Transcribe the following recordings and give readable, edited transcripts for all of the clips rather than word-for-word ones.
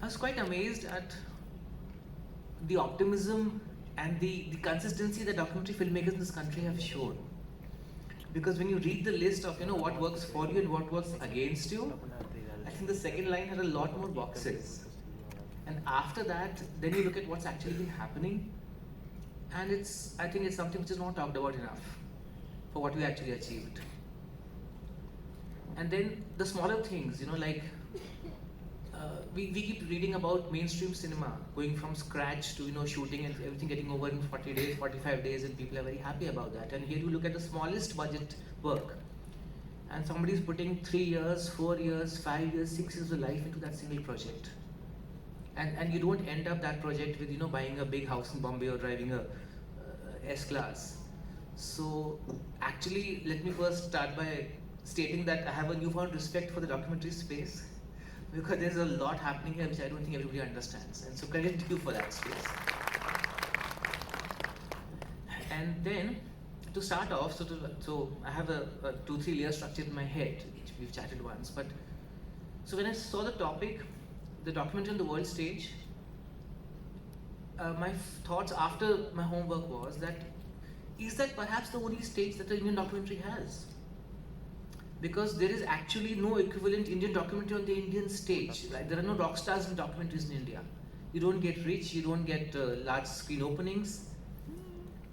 was quite amazed at the optimism and the consistency that documentary filmmakers in this country have shown. Because when you read the list of what works for you and what works against you, I think the second line had a lot more boxes. And after that, then you look at what's actually been happening, and I think it's something which is not talked about enough for what we actually achieved. And then the smaller things, like we keep reading about mainstream cinema going from scratch to shooting and everything getting over in 40 days, 45 days, and people are very happy about that. And here you look at the smallest budget work, and somebody's putting 3 years, 4 years, 5 years, 6 years of life into that single project. And you don't end up that project with buying a big house in Bombay or driving a S-Class. So actually, let me first start by stating that I have a newfound respect for the documentary space, because there's a lot happening here which I don't think everybody understands. And so credit to you for that space. And then, to start off, so I have a 2-3 layer structure in my head, which we've chatted once. But so when I saw the topic, the documentary on the world stage, my thoughts after my homework was that, is that perhaps the only stage that the Indian documentary has? Because there is actually no equivalent Indian documentary on the Indian stage. Like, there are no rock stars in documentaries in India. You don't get rich, you don't get large screen openings.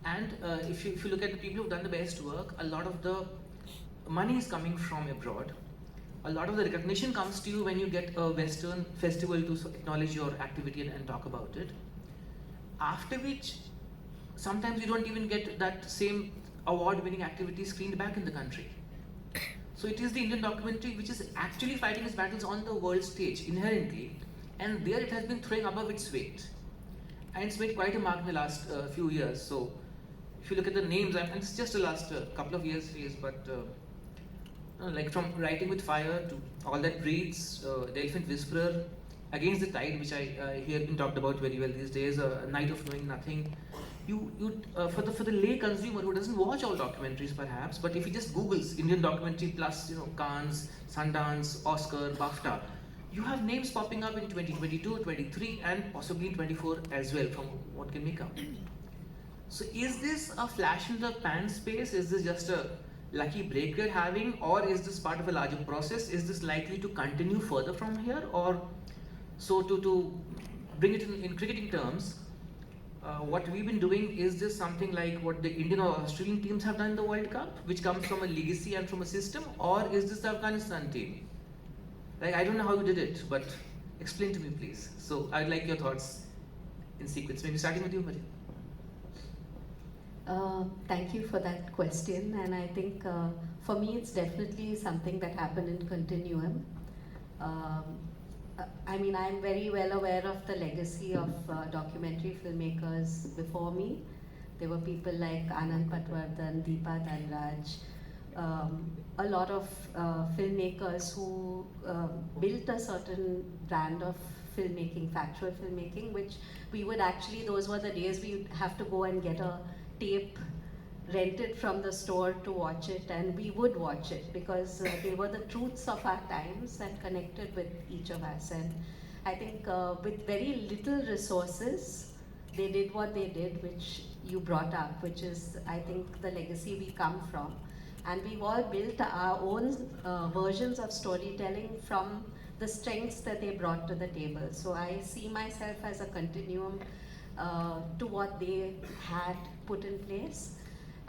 And if you look at the people who've done the best work, a lot of the money is coming from abroad. A lot of the recognition comes to you when you get a Western festival to acknowledge your activity and talk about it. After which, sometimes you don't even get that same award-winning activity screened back in the country. So it is the Indian documentary which is actually fighting its battles on the world stage inherently, and there it has been throwing above its weight. And it's made quite a mark in the last few years. So if you look at the names, and it's just the last couple of years, but like from Writing with Fire to All That Breathes, The Elephant Whisperer, Against the Tide, which I hear been talked about very well these days, A Night of Knowing Nothing. For the lay consumer who doesn't watch all documentaries perhaps, but if he just Googles Indian documentary plus Cannes, Sundance, Oscar, BAFTA, you have names popping up in 2022, 23, and possibly in 24 as well, from what can make out. So is this a flash in the pan space? Is this just a lucky break we're having, or is this part of a larger process? Is this likely to continue further from here? Or so to bring it in cricketing terms, what we've been doing, is this something like what the Indian or Australian teams have done in the World Cup, which comes from a legacy and from a system, or is this the Afghanistan team? Like, I don't know how you did it, but explain to me, please. So I'd like your thoughts in sequence. Maybe starting with you, Maria. Thank you for that question, and I think for me it's definitely something that happened in continuum. I mean, I'm very well aware of the legacy of documentary filmmakers before me. There were people like Anand Patwardhan, Deepa Dhanraj, a lot of filmmakers who built a certain brand of filmmaking, factual filmmaking, which we would actually, those were the days we would have to go and get a tape rented from the store to watch it, and we would watch it because they were the truths of our times and connected with each of us. And I think with very little resources, they did what they did, which you brought up, which is, I think, the legacy we come from. And we've all built our own versions of storytelling from the strengths that they brought to the table. So I see myself as a continuum to what they had put in place.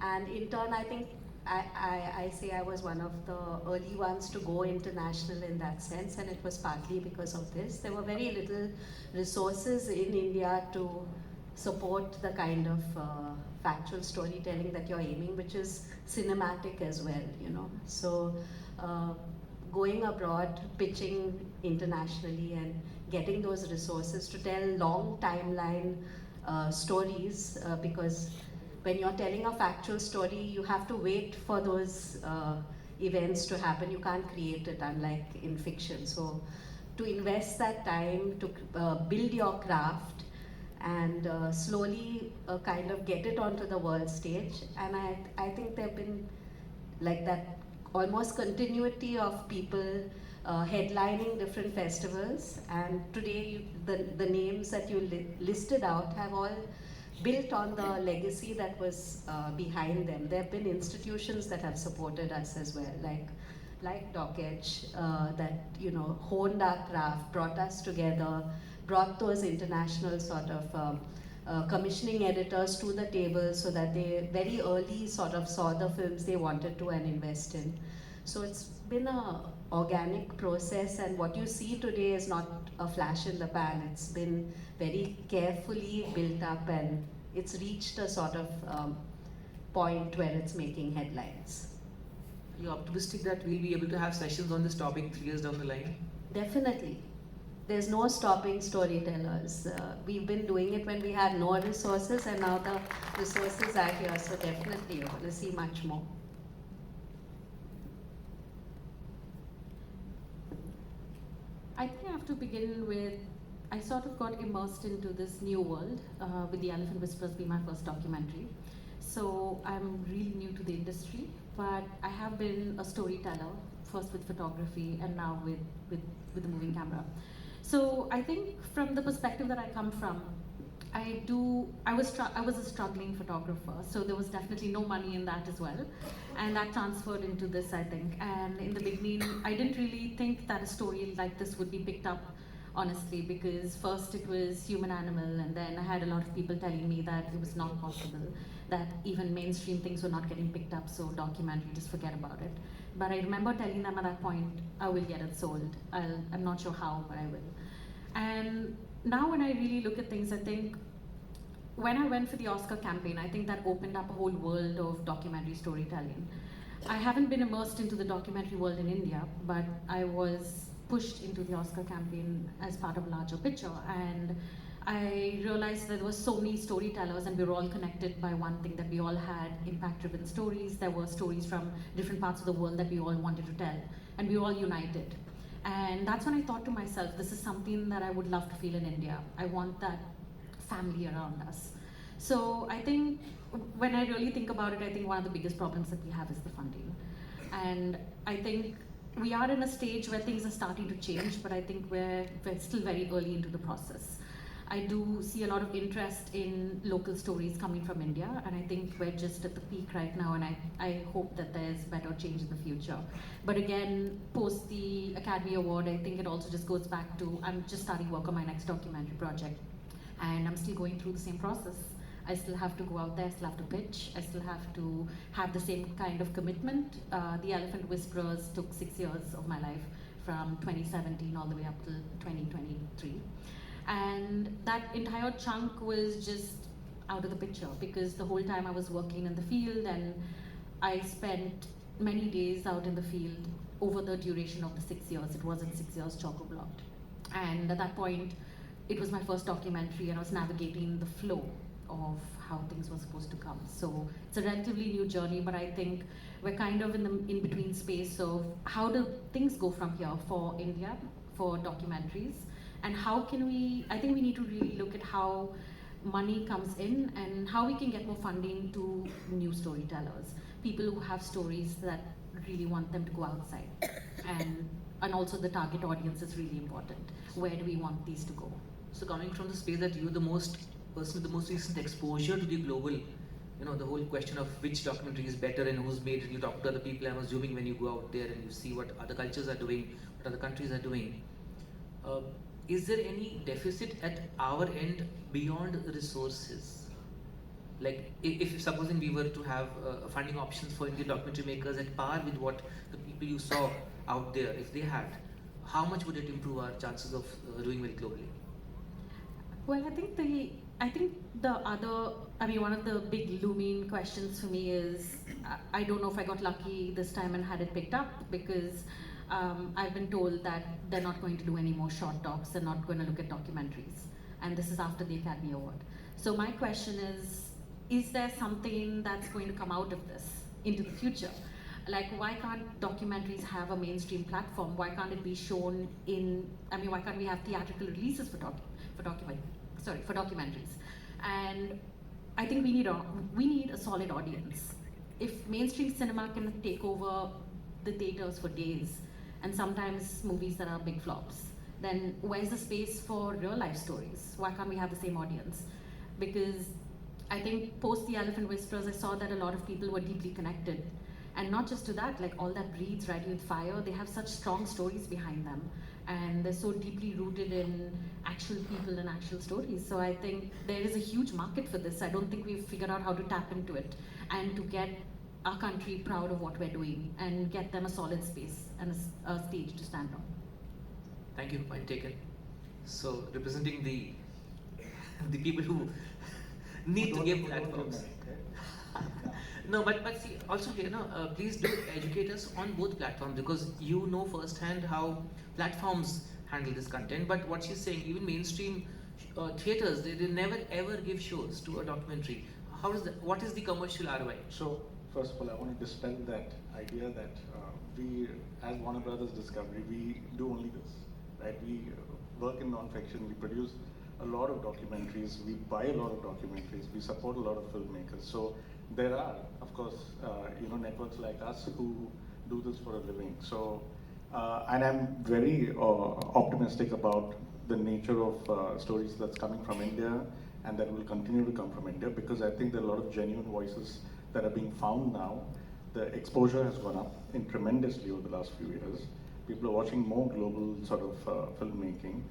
And in turn, I think I say I was one of the early ones to go international in that sense, and it was partly because of this. There were very little resources in India to support the kind of factual storytelling that you're aiming, which is cinematic as well, So going abroad, pitching internationally, and getting those resources to tell long timeline stories, because when you're telling a factual story, you have to wait for those events to happen. You can't create it, unlike in fiction. So to invest that time to build your craft and slowly kind of get it onto the world stage. And I think there have been like that almost continuity of people headlining different festivals. And today, the names that you listed out have all built on the legacy that was behind them. There have been institutions that have supported us as well, like Dockage, that honed our craft, brought us together, brought those international sort of commissioning editors to the table so that they very early sort of saw the films they wanted to and invest in. So it's been a organic process, and what you see today is not a flash in the pan. It's been very carefully built up, and it's reached a sort of point where it's making headlines. Are you optimistic that we'll be able to have sessions on this topic 3 years down the line? Definitely. There's no stopping storytellers. We've been doing it when we had no resources, and now the resources are here, so definitely you're going to see much more. I think I have to begin with, I sort of got immersed into this new world with The Elephant Whisperers being my first documentary. So I'm really new to the industry, but I have been a storyteller, first with photography and now with the moving camera. So I think from the perspective that I come from, I was a struggling photographer, so there was definitely no money in that as well, and that transferred into this, I think. And in the beginning, I didn't really think that a story like this would be picked up, honestly, because first it was human animal, and then I had a lot of people telling me that it was not possible, that even mainstream things were not getting picked up, so documentary, just forget about it. But I remember telling them at that point, I will get it sold. I'm not sure how, but I will. And now when I really look at things, I think when I went for the Oscar campaign, I think that opened up a whole world of documentary storytelling. I haven't been immersed into the documentary world in India, but I was pushed into the Oscar campaign as part of a larger picture, and I realized that there were so many storytellers, and we were all connected by one thing, that we all had impact-driven stories. There were stories from different parts of the world that we all wanted to tell, and we were all united. And that's when I thought to myself, this is something that I would love to feel in India. I want that family around us. So I think when I really think about it, I think one of the biggest problems that we have is the funding. And I think we are in a stage where things are starting to change, but I think we're still very early into the process. I do see a lot of interest in local stories coming from India, and I think we're just at the peak right now, and I hope that there's better change in the future. But again, post the Academy Award, I think it also just goes back to, I'm just starting work on my next documentary project, and I'm still going through the same process. I still have to go out there, I still have to pitch, I still have to have the same kind of commitment. The Elephant Whisperers took 6 years of my life, from 2017 all the way up to 2023. And that entire chunk was just out of the picture, because the whole time I was working in the field, and I spent many days out in the field over the duration of the 6 years. It wasn't 6 years chock-a-blocked. And at that point, it was my first documentary, and I was navigating the flow of how things were supposed to come. So it's a relatively new journey, but I think we're kind of in the in-between space of how do things go from here for India, for documentaries, and how can we, I think we need to really look at how money comes in and how we can get more funding to new storytellers, people who have stories that really want them to go outside. And also the target audience is really important. Where do we want these to go? So coming from the space that you're the most person with the most recent exposure to the global, the whole question of which documentary is better and who's made it, you talk to other people, I'm assuming when you go out there and you see what other cultures are doing, what other countries are doing, is there any deficit at our end beyond resources? Like, if supposing we were to have funding options for Indian documentary makers at par with what the people you saw out there, if they had, how much would it improve our chances of doing well globally? Well, I think one of the big looming questions for me is, I don't know if I got lucky this time and had it picked up, because I've been told that they're not going to do any more short docs, they're not going to look at documentaries. And this is after the Academy Award. So my question is there something that's going to come out of this into the future? Like, why can't documentaries have a mainstream platform? Why can't it be shown why can't we have theatrical releases for documentaries? And I think we need a solid audience. If mainstream cinema can take over the theaters for days, and sometimes movies that are big flops, then where's the space for real life stories? Why can't we have the same audience? Because I think post The Elephant Whisperers, I saw that a lot of people were deeply connected. And not just to that, like All That Breathes, Writing with Fire, they have such strong stories behind them. And they're so deeply rooted in actual people and actual stories. So I think there is a huge market for this. I don't think we've figured out how to tap into it and to get our country proud of what we're doing and get them a solid space and a stage to stand on. Thank you, point taken. So, representing the people who need to give platforms. No, but see, also here, please do educate us on both platforms, because you know firsthand how platforms handle this content. But what she's saying, even mainstream theaters, they never ever give shows to a documentary. How is that? What is the commercial ROI? So, first of all, I want to dispel that idea that we, as Warner Brothers Discovery, we do only this, right? We work in non-fiction, we produce a lot of documentaries, we buy a lot of documentaries, we support a lot of filmmakers. So there are, of course, networks like us who do this for a living. So, and I'm very optimistic about the nature of stories that's coming from India and that will continue to come from India, because I think there are a lot of genuine voices that are being found now. The exposure has gone up tremendously over the last few years. People are watching more global sort of filmmaking.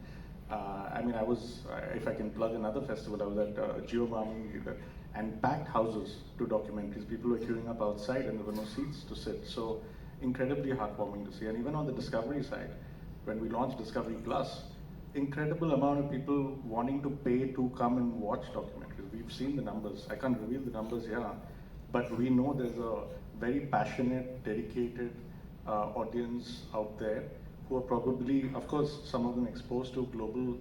I was, if I can plug another festival, I was at Geomami and packed houses to documentaries. People were queuing up outside and there were no seats to sit. So incredibly heartwarming to see. And even on the Discovery side, when we launched Discovery Plus, incredible amount of people wanting to pay to come and watch documentaries. We've seen the numbers. I can't reveal the numbers here, but we know there's a very passionate, dedicated audience out there who are probably, of course, some of them exposed to global,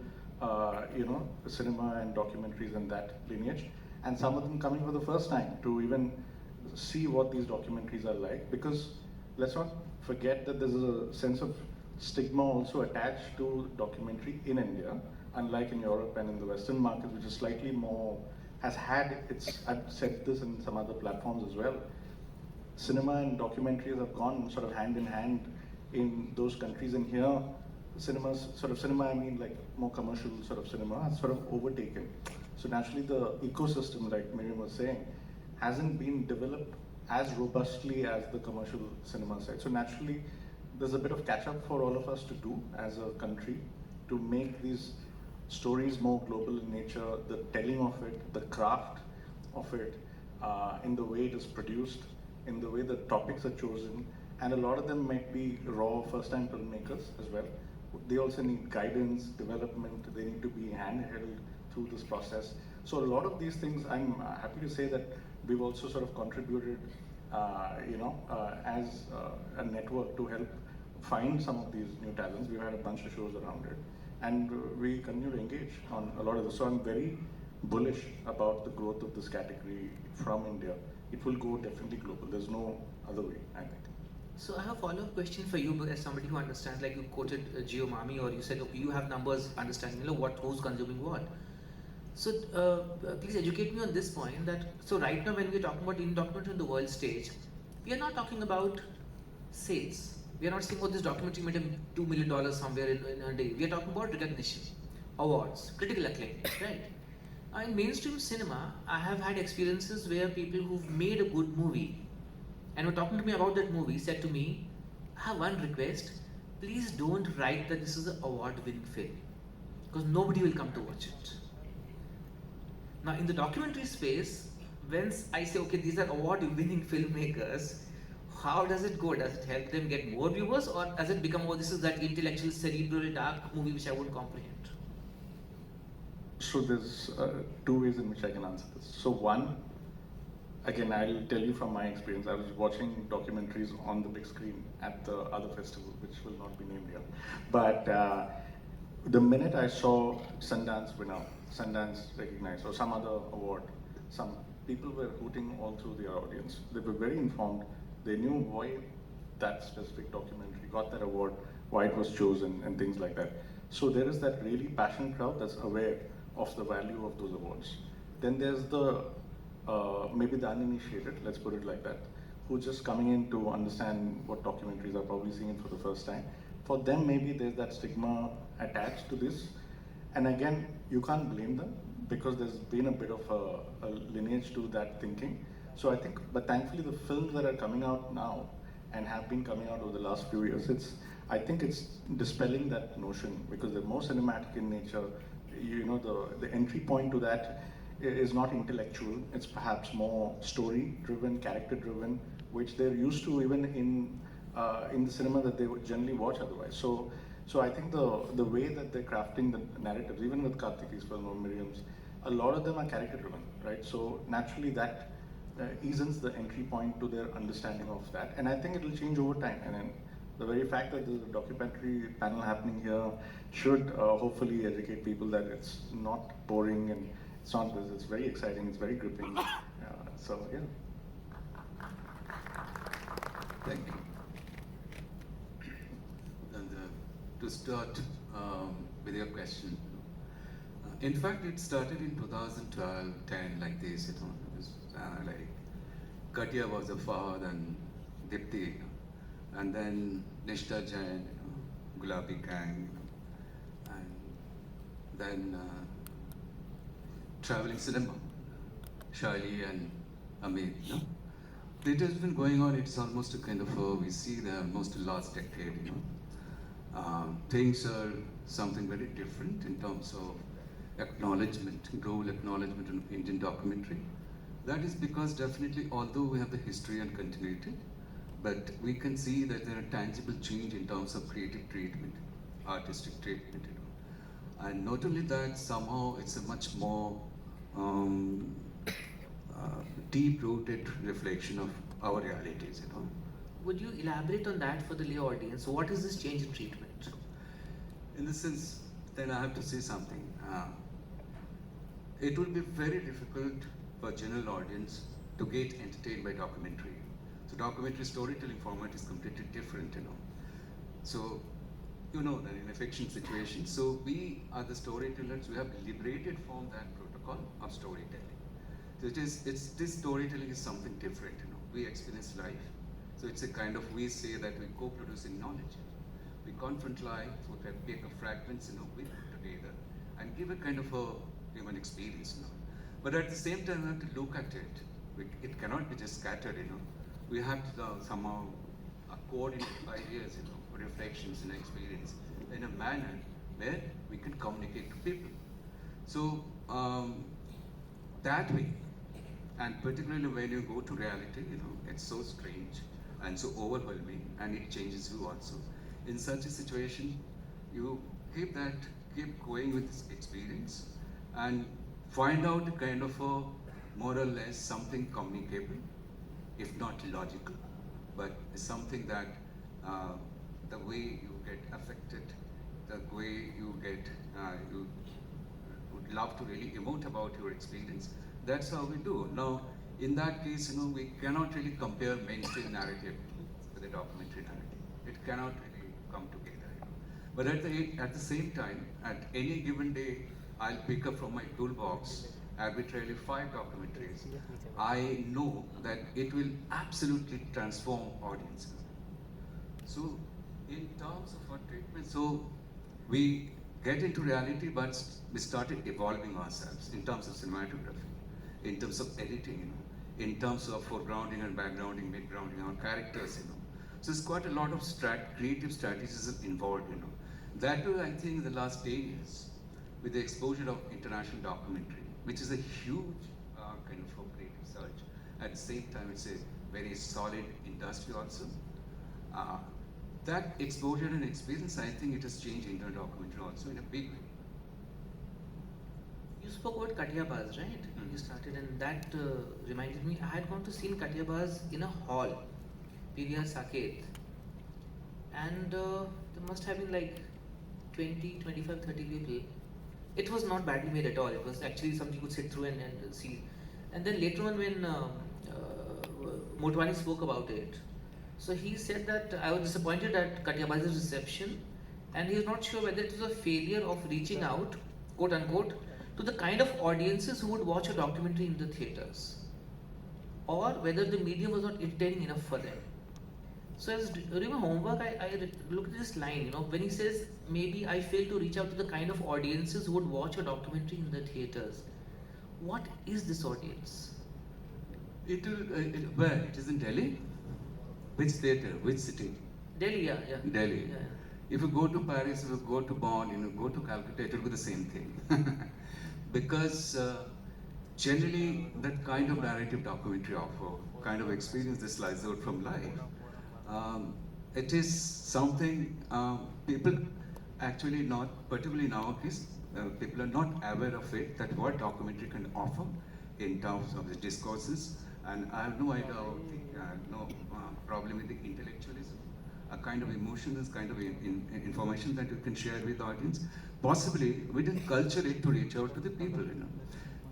cinema and documentaries and that lineage, and some of them coming for the first time to even see what these documentaries are like. Because let's not forget that there's a sense of stigma also attached to documentary in India, unlike in Europe and in the Western markets, which is slightly more, has had its, I've said this in some other platforms as well, cinema and documentaries have gone sort of hand in hand in those countries, and here cinema, I mean like more commercial sort of cinema, has sort of overtaken. So naturally the ecosystem, like Miriam was saying, hasn't been developed as robustly as the commercial cinema side. So naturally there's a bit of catch up for all of us to do as a country to make these stories more global in nature, the telling of it, the craft of it, in the way it is produced, in the way the topics are chosen. And a lot of them might be raw first-time filmmakers as well. They also need guidance, development, they need to be handheld through this process. So a lot of these things, I'm happy to say that we've also sort of contributed, as a network to help find some of these new talents. We've had a bunch of shows around it, and we continue to engage on a lot of this. So I'm very bullish about the growth of this category from India. It will go definitely global. There's no other way, I think. So I have a follow-up question for you, as somebody who understands, like you quoted Geomami, or you said, okay, you have numbers, understanding, who's consuming what. So please educate me on this point. That so right now, when we're talking about in documentary on the world stage, we are not talking about sales. We are not saying, oh, this documentary made him $2 million somewhere in a day. We are talking about recognition, awards, critical acclaim, right? In mainstream cinema, I have had experiences where people who've made a good movie and were talking to me about that movie said to me, I have one request, please don't write that this is an award-winning film, because nobody will come to watch it. Now in the documentary space, when I say, okay, these are award-winning filmmakers, how does it go? Does it help them get more viewers, or does it become, oh, this is that intellectual, cerebral, dark movie which I won't comprehend? So there's two ways in which I can answer this. So one, again, I'll tell you from my experience. I was watching documentaries on the big screen at the other festival, which will not be named here. But the minute I saw Sundance winner, Sundance recognized, or some other award, some people were hooting all through the audience. They were very informed. They knew why that specific documentary got that award, why it was chosen, and things like that. So there is that really passionate crowd that's aware of the value of those awards. Then there's the maybe the uninitiated, let's put it like that, who's just coming in to understand what documentaries are probably seeing it for the first time. For them, maybe there's that stigma attached to this. And again, you can't blame them because there's been a bit of a lineage to that thinking. So I think, but thankfully the films that are coming out now and have been coming out over the last few years, I think it's dispelling that notion because they're more cinematic in nature. You know, the entry point to that is not intellectual. It's perhaps more story driven, character driven, which they're used to even in the cinema that they would generally watch otherwise. So I think the way that they're crafting the narratives, even with Kartiki's film or Miriam's, a lot of them are character driven, right? So naturally that eases the entry point to their understanding of that, and I think it will change over time. And then the very fact that there's a documentary panel happening here should hopefully educate people that it's not boring and it's not this. It's very exciting. It's very gripping. So yeah. Thank you. And to start with your question, in fact, it started in 2012, 10, like this. It was like Katia was a Fahad and Dipti, and then Nishta Jain, Gulabi Gang, and then traveling cinema, Shaili and Amit. It has been going on. It's almost a kind of we see the almost last decade. Things are something very different in terms of acknowledgement, global acknowledgement in Indian documentary. That is because definitely, although we have the history and continuity, but we can see that there are tangible change in terms of creative treatment, artistic treatment. And not only that, somehow it's a much more deep-rooted reflection of our realities. Would you elaborate on that for the lay audience? What is this change in treatment? In the sense, then I have to say something. It will be very difficult for general audience to get entertained by documentary. So documentary storytelling format is completely different. So that in a fiction situation, so we are the storytellers. We have liberated from that protocol of storytelling. So this storytelling is something different. We experience life. So it's a kind of, we say that we co-producing knowledge. We confront life, so we take a fragments, we put together and give a kind of a human experience. But at the same time, we have to look at it. It cannot be just scattered. We have to somehow coordinate ideas, reflections and experience in a manner where we can communicate to people. So that way, and particularly when you go to reality, it's so strange and so overwhelming, and it changes you also. In such a situation, you keep going with this experience and find out a kind of a more or less something communicable, if not logical, but something that the way you get affected, the way you would love to really emote about your experience. That's how we do. Now, in that case, we cannot really compare mainstream narrative with a documentary narrative. It cannot really come together. But at the same time, at any given day, I'll pick up from my toolbox arbitrarily 5 documentaries. I know that it will absolutely transform audiences. So, in terms of our treatment, so we get into reality, but we started evolving ourselves in terms of cinematography, in terms of editing, in terms of foregrounding and backgrounding, mid-grounding our characters. So it's quite a lot of creative strategies involved. That too, I think, in the last 10 years, with the exposure of international documentary, which is a huge kind of creative search. At the same time, it's a very solid industry also. That exposure and experience, I think it has changed Indian documentary also in a big way. You spoke about Katiyabaz, right? You started, and that reminded me, I had gone to see Katiyabaz in a hall, PVR Saket, and there must have been like 20, 25, 30 people. It was not badly made at all. It was actually something you could sit through and see. And then later on, when Motwani spoke about it, so he said that I was disappointed at Katiyabaz's reception, and he is not sure whether it was a failure of reaching out, quote unquote, to the kind of audiences who would watch a documentary in the theatres, or whether the medium was not entertaining enough for them. So as during my homework, I looked at this line, when he says, maybe I failed to reach out to the kind of audiences who would watch a documentary in the theatres. What is this audience? Where? It is in Delhi? Which theatre? Which city? Delhi, yeah. Delhi. Yeah. If you go to Paris, if you go to Bonn, go to Calcutta, it will be the same thing. Because generally, that kind of narrative documentary offer, kind of experience that slides out from life, it is something people actually not, particularly nowadays, people are not aware of it, that what documentary can offer in terms of the discourses. And I have no idea, no problem with the intellectualism, a kind of emotions, kind of information that you can share with the audience. Possibly, we didn't culture it to reach out to the people,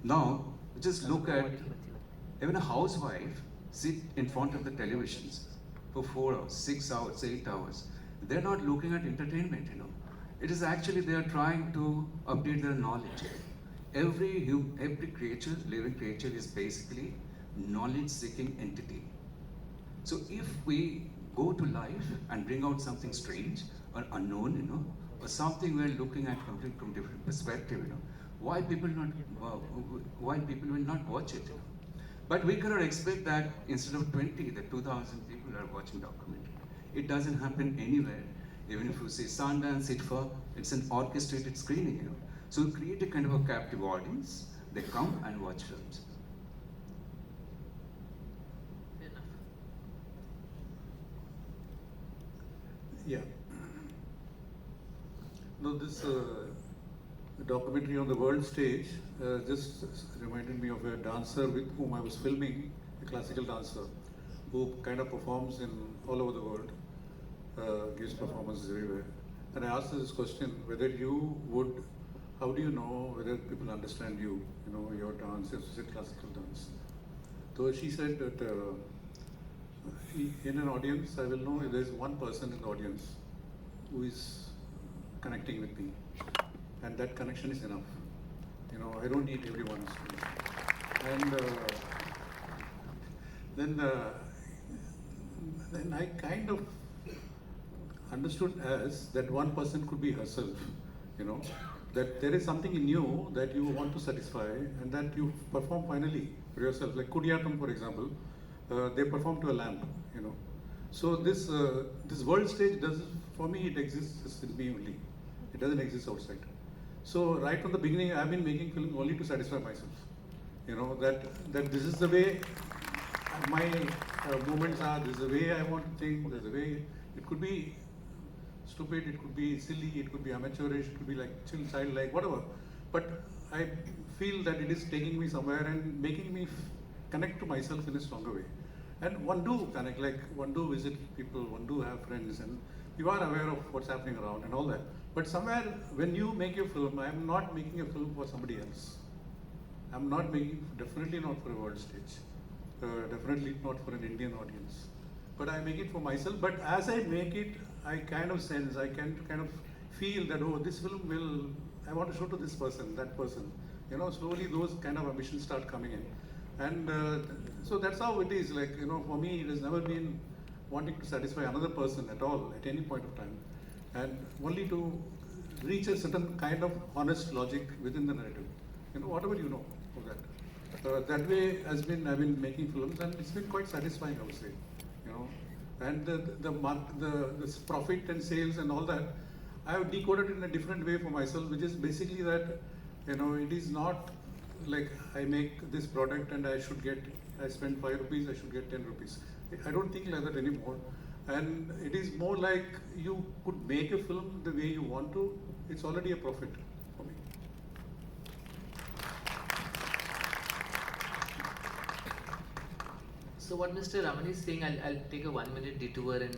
Now, just look at, even a housewife sit in front of the televisions for 4 hours, 6 hours, 8 hours. They're not looking at entertainment, It is actually, they are trying to update their knowledge. Every creature, living creature, is basically knowledge-seeking entity. So if we go to life and bring out something strange or unknown, or something we're looking at completely from different perspective, why people will not watch it? But we cannot expect that instead of 20, that 2,000 people are watching documentary. It doesn't happen anywhere. Even if you say Sundance, ITFA, it's an orchestrated screening, So we create a kind of a captive audience. They come and watch films. Fair enough. Yeah. No, this documentary on the world stage just reminded me of a dancer with whom I was filming, a classical dancer, who kind of performs in all over the world, gives performances everywhere. And I asked her this question, whether you would, how do you know whether people understand you, your dance, your classical dance? So she said that in an audience, I will know if there's one person in the audience who is connecting with me, and that connection is enough. I don't need everyone's. And then I kind of understood as that one person could be herself, that there is something in you that you want to satisfy and that you perform finally for yourself. Like Kudiyatam, for example, they perform to a lamp, So this world stage does, for me, it exists in me only. It doesn't exist outside. So right from the beginning, I've been making film only to satisfy myself. That this is the way my movements are, this is the way I want to think, there's a way, it could be stupid, it could be silly, it could be amateurish, it could be like childlike, whatever. But I feel that it is taking me somewhere and making me connect to myself in a stronger way. And one do connect, like one do visit people, one do have friends, and you are aware of what's happening around and all that. But somewhere, when you make a film, I'm not making a film for somebody else. I'm not making, definitely not for a world stage. Definitely not for an Indian audience. But I make it for myself. But as I make it, I kind of sense, I can kind of feel that, oh, this film I want to show to this person, that person. Slowly those kind of ambitions start coming in. And so that's how it is. Like, for me, it has never been wanting to satisfy another person at all, at any point of time. And only to reach a certain kind of honest logic within the narrative. Whatever you know of that. That way I've been making films, and it's been quite satisfying, I would say. And the profit and sales and all that, I have decoded it in a different way for myself, which is basically that, it is not like I make this product and I spend 5 rupees, I should get 10 rupees. I don't think like that anymore. And it is more like you could make a film the way you want to, it's already a profit for me. So what Mr. Raman is saying, I'll take a 1-minute detour and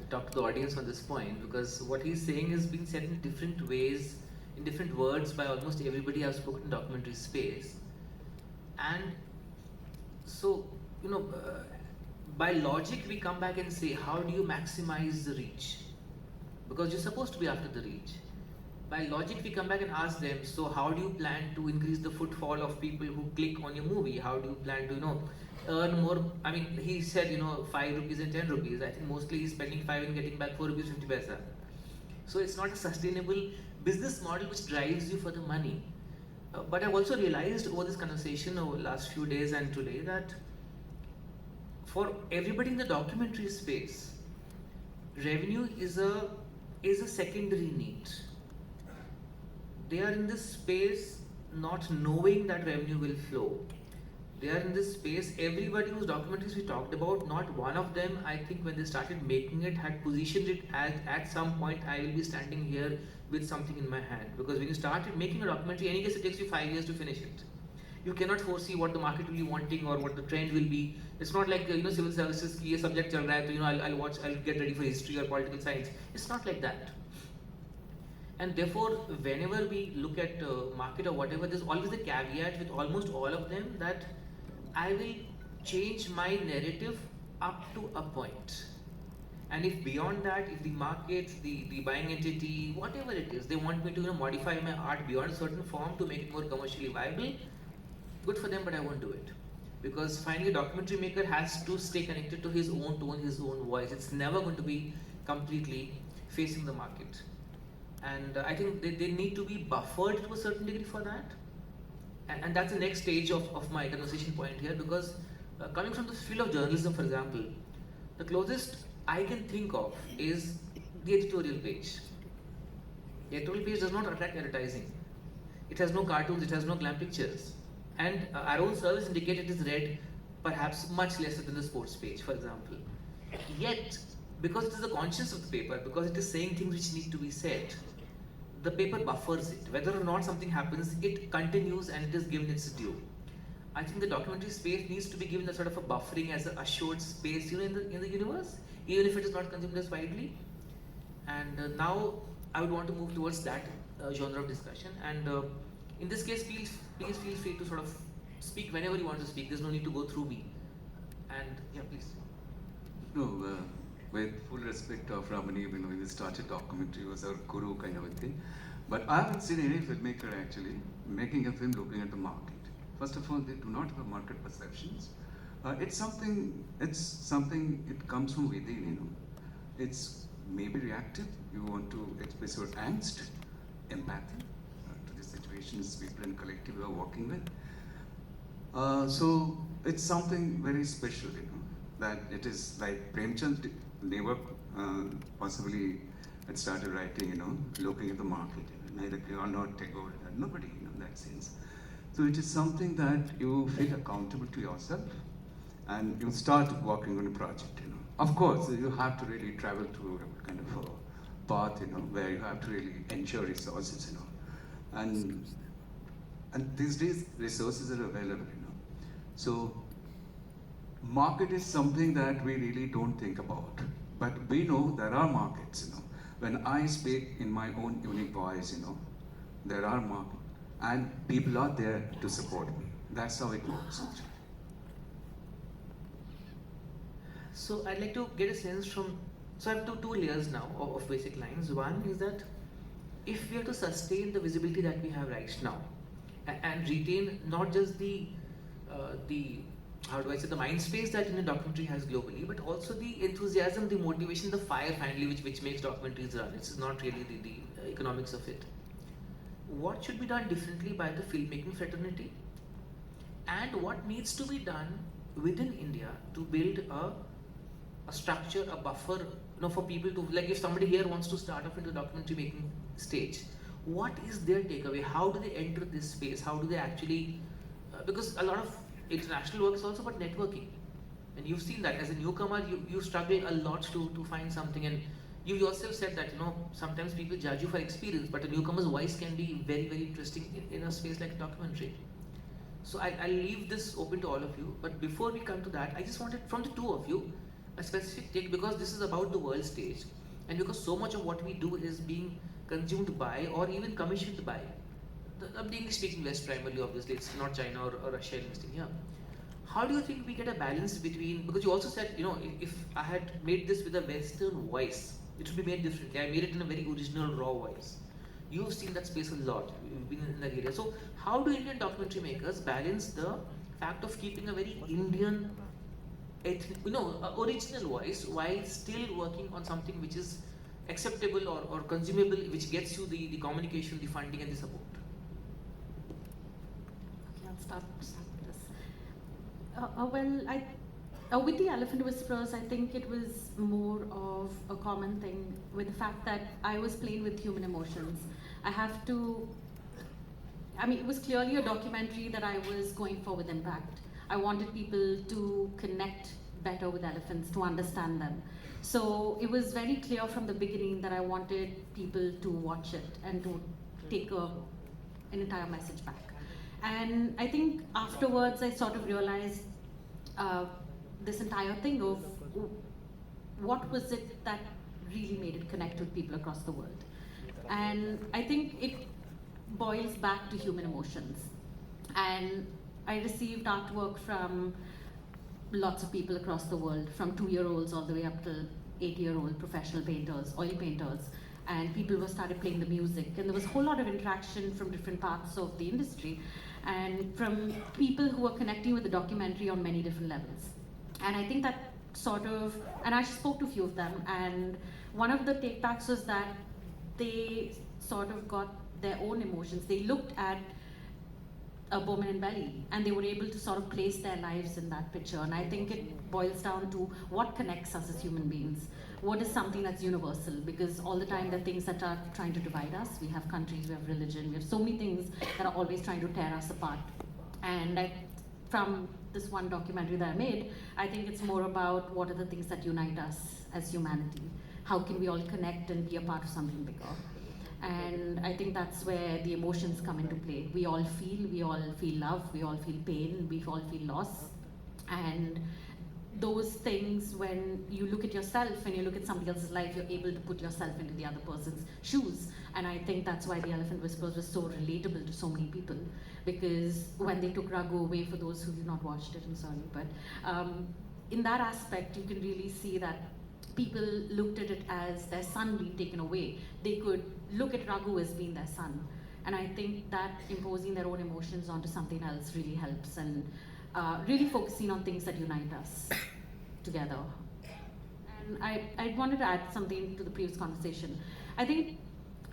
talk to the audience on this point, because what he's saying is being said in different ways, in different words by almost everybody I've spoken in documentary space. And so, by logic we come back and say, how do you maximize the reach? Because you're supposed to be after the reach. by logic we come back and ask them, so how do you plan to increase the footfall of people who click on your movie? How do you plan to, earn more? I mean, he said, 5 rupees and 10 rupees. I think mostly he's spending 5 and getting back 4 rupees 50 paisa. So it's not a sustainable business model which drives you for the money. But I've also realized over this conversation over the last few days and today that for everybody in the documentary space, revenue is a secondary need. They are in this space not knowing that revenue will flow. They are in this space, everybody whose documentaries we talked about, not one of them, I think when they started making it, had positioned it as at some point I will be standing here with something in my hand. Because when you started making a documentary, any case it takes you 5 years to finish it. You cannot foresee what the market will be wanting or what the trend will be. It's not like civil services ki ye subject chal raha hai, so I'll get ready for history or political science. It's not like that. And therefore, whenever we look at market or whatever, there's always a caveat with almost all of them that I will change my narrative up to a point. And if beyond that, if the market, the buying entity, whatever it is, they want me to modify my art beyond a certain form to make it more commercially viable, good for them, but I won't do it. Because finally, a documentary maker has to stay connected to his own tone, his own voice. It's never going to be completely facing the market. And I think they need to be buffered to a certain degree for that. And that's the next stage of my conversation point here, because coming from the field of journalism, for example, the closest I can think of is the editorial page. The editorial page does not attract advertising. It has no cartoons, it has no glam pictures. And our own service indicated is read perhaps much lesser than the sports page, for example. Yet, because it is the conscience of the paper, because it is saying things which need to be said, the paper buffers it. Whether or not something happens, it continues and it is given its due. I think the documentary space needs to be given a sort of a buffering as an assured space, in the universe, even if it is not consumed as widely. And now I would want to move towards that genre of discussion. And in this case, please feel free to sort of speak whenever you want to speak. There's no need to go through me. And yeah, please. No, with full respect of Ramani, when we started documentary, was our guru kind of a thing. But I haven't seen any filmmaker actually making a film looking at the market. First of all, they do not have market perceptions. It's something, it comes from within, It's maybe reactive. You want to express your angst, empathy to the situations people and collective are working with. So it's something very special, that it is like Premchand never possibly had started writing, looking at the market. Neither Kiran nor Tagore, nobody, in that sense. So it is something that you feel accountable to yourself and you start working on a project, Of course, you have to really travel through a kind of a path, where you have to really ensure resources, And these days, resources are available, So market is something that we really don't think about. But we know there are markets, When I speak in my own unique voice, there are markets. And people are there to support me. That's how it works. So I'd like to get a sense from, so I have two layers now of basic lines. One is that if we are to sustain the visibility that we have right now and retain not just the how do I say, the mind space that Indian documentary has globally, but also the enthusiasm, the motivation, the fire finally which makes documentaries run. It's not really the economics of it. What should be done differently by the filmmaking fraternity? And what needs to be done within India to build a structure, a buffer, for people to, like if somebody here wants to start off into the documentary making stage, what is their takeaway? How do they enter this space? How do they actually, because a lot of international work is also about networking. And you've seen that as a newcomer, you struggle a lot to find something. And you yourself said that, sometimes people judge you for experience, but a newcomer's voice can be very, very interesting in a space like a documentary. So I'll leave this open to all of you. But before we come to that, I just wanted from the two of you a specific take, because this is about the world stage. And because so much of what we do is being consumed by or even commissioned by the English speaking West primarily, obviously. It's not China or Russia investing here. How do you think we get a balance between, because you also said, if I had made this with a Western voice, it would be made differently. I made it in a very original, raw voice. You've seen that space a lot. You've been in that area. So how do Indian documentary makers balance the fact of keeping a very Indian, original voice while still working on something which is acceptable or consumable, which gets you the communication, the funding, and the support? Okay, I'll start with this. With the Elephant Whisperers, I think it was more of a common thing with the fact that I was playing with human emotions. It was clearly a documentary that I was going for with impact. I wanted people to connect better with elephants, to understand them. So it was very clear from the beginning that I wanted people to watch it and to take an entire message back. And I think afterwards I sort of realized this entire thing of what was it that really made it connect with people across the world. And I think it boils back to human emotions. And I received artwork from lots of people across the world, from 2-year-olds all the way up to 8-year-old professional painters, oil painters, and people who started playing the music. And there was a whole lot of interaction from different parts of the industry and from people who were connecting with the documentary on many different levels. And I think that and I spoke to a few of them, and one of the take-backs was that they sort of got their own emotions. They looked at a Bowman and Belly, and they were able to sort of place their lives in that picture. And I think it boils down to what connects us as human beings. What is something that's universal? Because all the time there are things that are trying to divide us. We have countries, we have religion, we have so many things that are always trying to tear us apart. And from this one documentary that I made, I think it's more about what are the things that unite us as humanity. How can we all connect and be a part of something bigger? And I think that's where the emotions come into play. We all feel love, we all feel pain, we all feel loss. And those things, when you look at yourself and you look at somebody else's life, you're able to put yourself into the other person's shoes. And I think that's why The Elephant Whispers was so relatable to so many people. Because when they took Raghu away, for those who have not watched it, I'm sorry, but in that aspect, you can really see that people looked at it as their son being taken away. They could look at Raghu as being their son. And I think that imposing their own emotions onto something else really helps, and really focusing on things that unite us together. And I wanted to add something to the previous conversation. I think,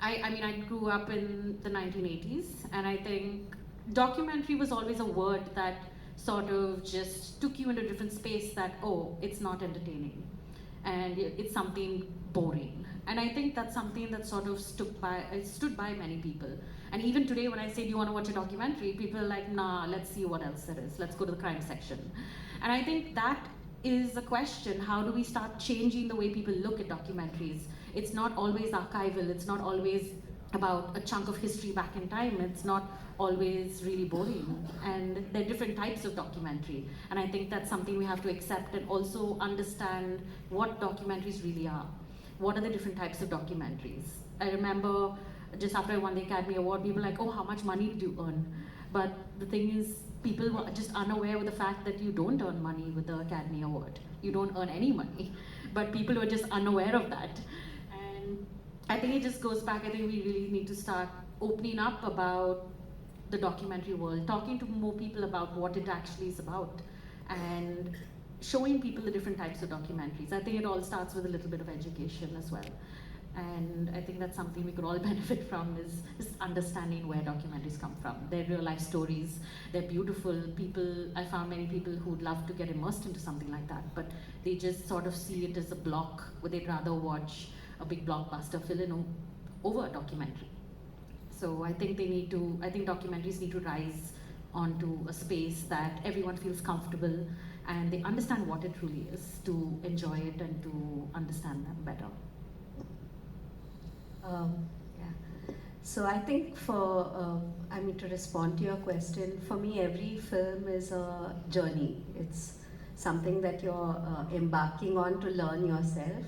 I grew up in the 1980s, and I think documentary was always a word that sort of just took you into a different space that, oh, it's not entertaining. And it's something boring. And I think that's something that sort of stood by many people. And even today when I say, do you want to watch a documentary? People are like, nah, let's see what else there is. Let's go to the crime section. And I think that is a question. How do we start changing the way people look at documentaries? It's not always archival. It's not always about a chunk of history back in time. It's not always really boring. And there are different types of documentary. And I think that's something we have to accept and also understand what documentaries really are. What are the different types of documentaries? I remember just after I won the Academy Award, people were like, oh, how much money did you earn? But the thing is, people were just unaware of the fact that you don't earn money with the Academy Award. You don't earn any money. But people were just unaware of that. And I think it just goes back, I think we really need to start opening up about the documentary world, talking to more people about what it actually is about, and showing people the different types of documentaries. I think it all starts with a little bit of education as well. And I think that's something we could all benefit from, is just understanding where documentaries come from. They're real life stories, they're beautiful. I found many people who'd love to get immersed into something like that, but they just sort of see it as a block where they'd rather watch a big blockbuster film over a documentary. So I think documentaries need to rise onto a space that everyone feels comfortable and they understand what it truly is, to enjoy it and to understand them better. Yeah. So I think to respond to your question, for me, every film is a journey. It's something that you're embarking on to learn yourself.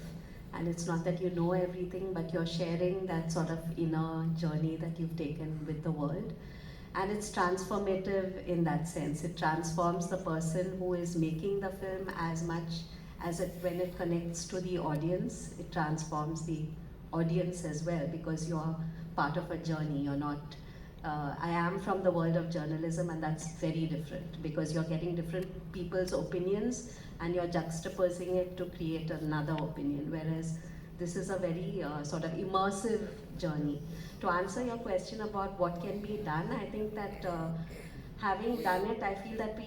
And it's not that you know everything, but you're sharing that sort of inner journey that you've taken with the world. And it's transformative in that sense. It transforms the person who is making the film as much as when it connects to the audience, it transforms the audience as well, because you're part of a journey. You're not. I am from the world of journalism, and that's very different because you're getting different people's opinions and you're juxtaposing it to create another opinion. Whereas this is a very sort of immersive journey. To answer your question about what can be done, I think that having done it, I feel that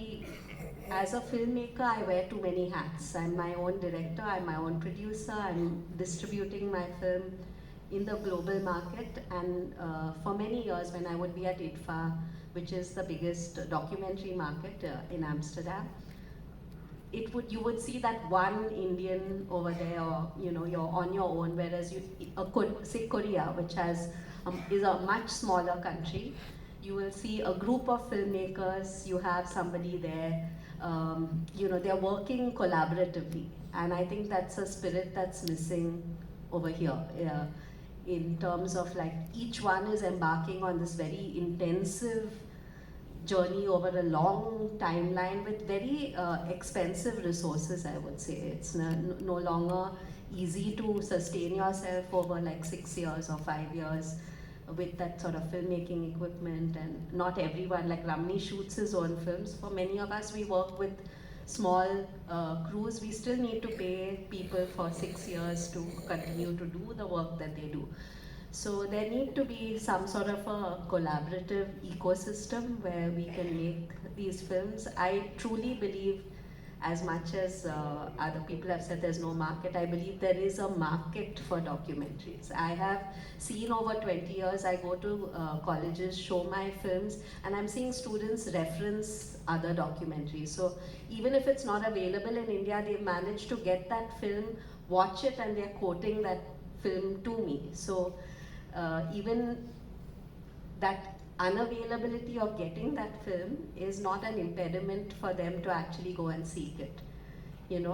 as a filmmaker, I wear too many hats. I'm my own director, I'm my own producer, I'm distributing my film in the global market. And for many years, when I would be at Iffi, which is the biggest documentary market in Amsterdam, you would see that one Indian over there, or you're on your own. Whereas say Korea, which is a much smaller country, you will see a group of filmmakers. You have somebody there. They're working collaboratively, and I think that's a spirit that's missing over here. In terms of like each one is embarking on this very intensive journey over a long timeline with very expensive resources, I would say. It's no longer easy to sustain yourself over like 6 years or 5 years with that sort of filmmaking equipment. And not everyone, like Ramni shoots his own films. For many of us, we work with small crews. We still need to pay people for 6 years to continue to do the work that they do. So there need to be some sort of a collaborative ecosystem where we can make these films. I truly believe, as much as other people have said there's no market, I believe there is a market for documentaries. I have seen over 20 years, I go to colleges, show my films, and I'm seeing students reference other documentaries. So even if it's not available in India, they've managed to get that film, watch it, and they're quoting that film to me. So even that unavailability of getting that film is not an impediment for them to actually go and seek it.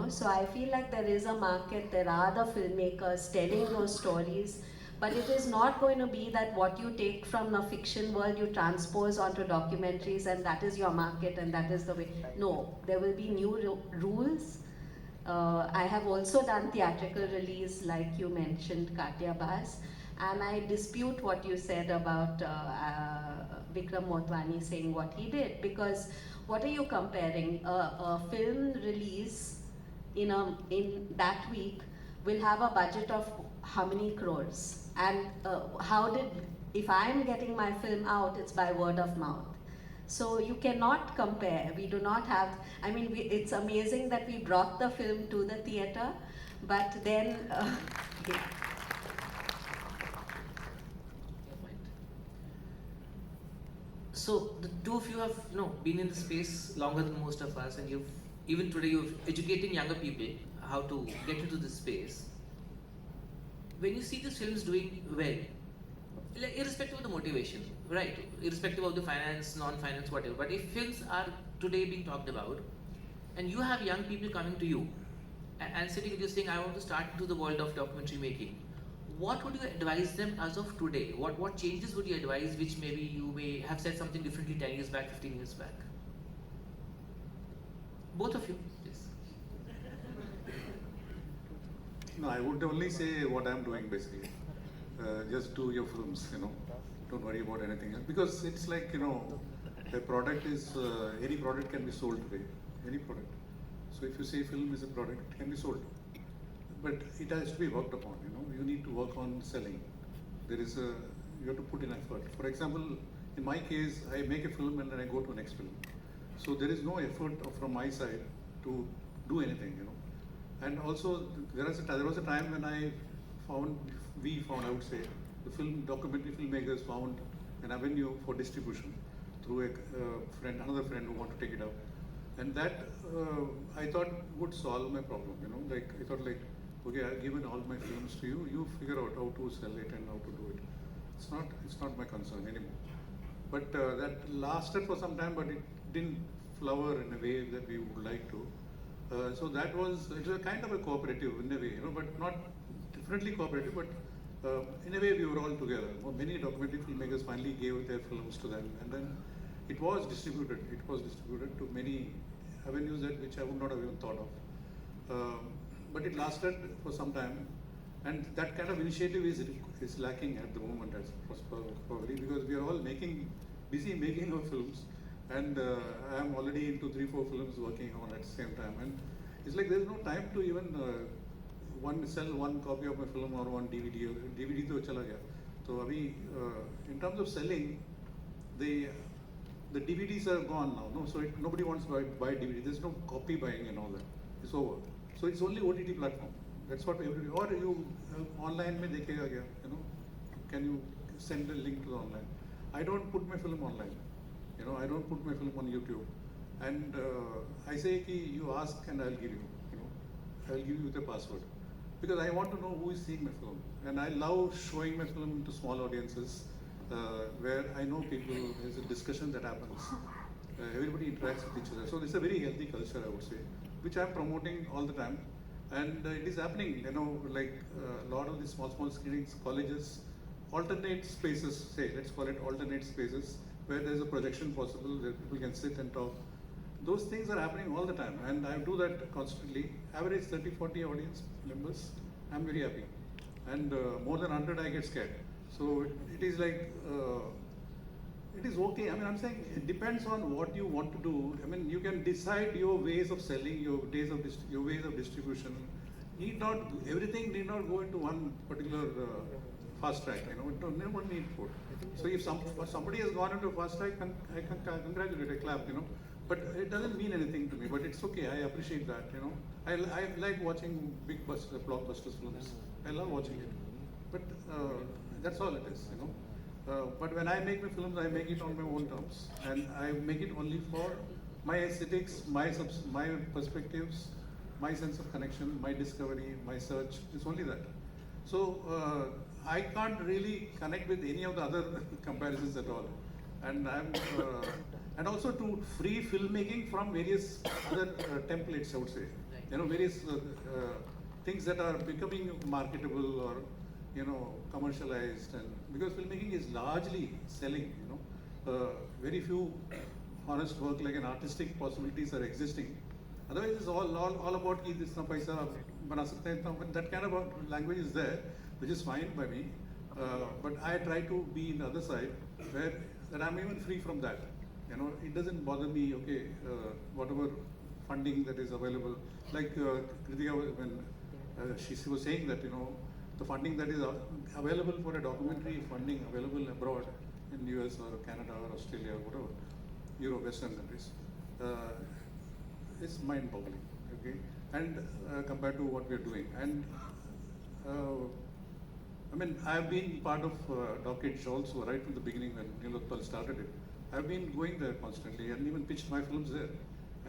So I feel like there is a market, there are the filmmakers telling those stories, but it is not going to be that what you take from the fiction world you transpose onto documentaries and that is your market and that is the way. No, there will be new rules. I have also done theatrical release, like you mentioned, Katya Bas, and I dispute what you said about Vikram Motwani saying what he did, because what are you comparing? A film release in that week will have a budget of how many crores? And if I'm getting my film out, it's by word of mouth. So you cannot compare. We do not have, it's amazing that we brought the film to the theatre, but then, So the two of you have been in the space longer than most of us, and even today you're educating younger people how to get into this space. When you see these films doing well, like, irrespective of the motivation, right? Irrespective of the finance, non-finance, whatever. But if films are today being talked about, and you have young people coming to you and sitting with you saying, I want to start into the world of documentary making, what would you advise them as of today? What changes would you advise, which maybe you may have said something differently 10 years back, 15 years back? Both of you, please. No, I would only say what I'm doing basically. Just do your films, Don't worry about anything else. Because it's like, a product is, any product can be sold today. Any product. So if you say film is a product, it can be sold. But it has to be worked upon, You need to work on selling. You have to put in effort. For example, in my case, I make a film and then I go to next film. So there is no effort from my side to do anything, And also, there was a time when we found, I would say, the documentary filmmakers found an avenue for distribution through another friend who wanted to take it up. And that, I thought would solve my problem, I thought okay, I've given all my films to you, you figure out how to sell it and how to do it. It's not my concern anymore. But that lasted for some time, but it didn't flower in a way that we would like to. So it was a kind of a cooperative in a way, but not definitely cooperative, but in a way we were all together. Many documentary filmmakers finally gave their films to them, and then it was distributed. It was distributed to many avenues which I would not have even thought of. But it lasted for some time, And that kind of initiative is lacking at the moment, as probably because we are all busy making our films, and I am already into 3-4 films working on at the same time, and it's like there's no time to even sell one copy of my film or one DVD. DVD to chala gaya. So abhi, in terms of selling, the DVDs are gone now. No, so nobody wants to buy DVD. There's no copy buying and all that. It's over. So it's only OTT platform. That's what everybody. Or you online mein dekhega kya? You know, can you send a link to the online? I don't put my film online. You know, I don't put my film on YouTube. And I say ki you ask and I'll give you. You know, I'll give you with a password, because I want to know who is seeing my film. And I love showing my film to small audiences where I know people. There's a discussion that happens. Everybody interacts with each other. So it's a very healthy culture, I would say, which I'm promoting all the time. And it is happening, you know, like a lot of these small screenings, colleges, alternate spaces, say, let's call it alternate spaces, where there's a projection possible, where people can sit and talk. Those things are happening all the time, and I do that constantly. Average 30-40 audience members, I'm very happy. And more than 100, I get scared. So it is like, it is okay. I mean, I'm saying it depends on what you want to do. I mean, you can decide your ways of selling, your ways of distribution. Everything need not go into one particular fast track. You know, no one need food. So if somebody has gone into fast track, I can congratulate, I clap. You know, but it doesn't mean anything to me. But it's okay. I appreciate that. You know, I like watching big blockbusters films. I love watching it. But that's all it is. You know. But when I make my films, I make it on my own terms, and I make it only for my aesthetics, my perspectives, my sense of connection, my discovery, my search. It's only that. So I can't really connect with any of the other comparisons at all. And and also to free filmmaking from various other templates, I would say. You know, various things that are becoming marketable or, you know, commercialized, and because filmmaking is largely selling, you know, very few honest work like an artistic possibilities are existing. Otherwise, it's all about ki this na paisa bana sakte hain, that kind of a language is there, which is fine by me. But I try to be in the other side where that I'm even free from that. You know, it doesn't bother me. Okay, whatever funding that is available, like Kritika, when she was saying that, you know, the funding that is available for a documentary, funding available abroad in US or Canada or Australia or whatever, Europe, Western countries, it's mind-boggling, okay? And compared to what we're doing. And I mean, I've been part of Dockage also right from the beginning when Nilotpal started it. I've been going there constantly and even pitched my films there,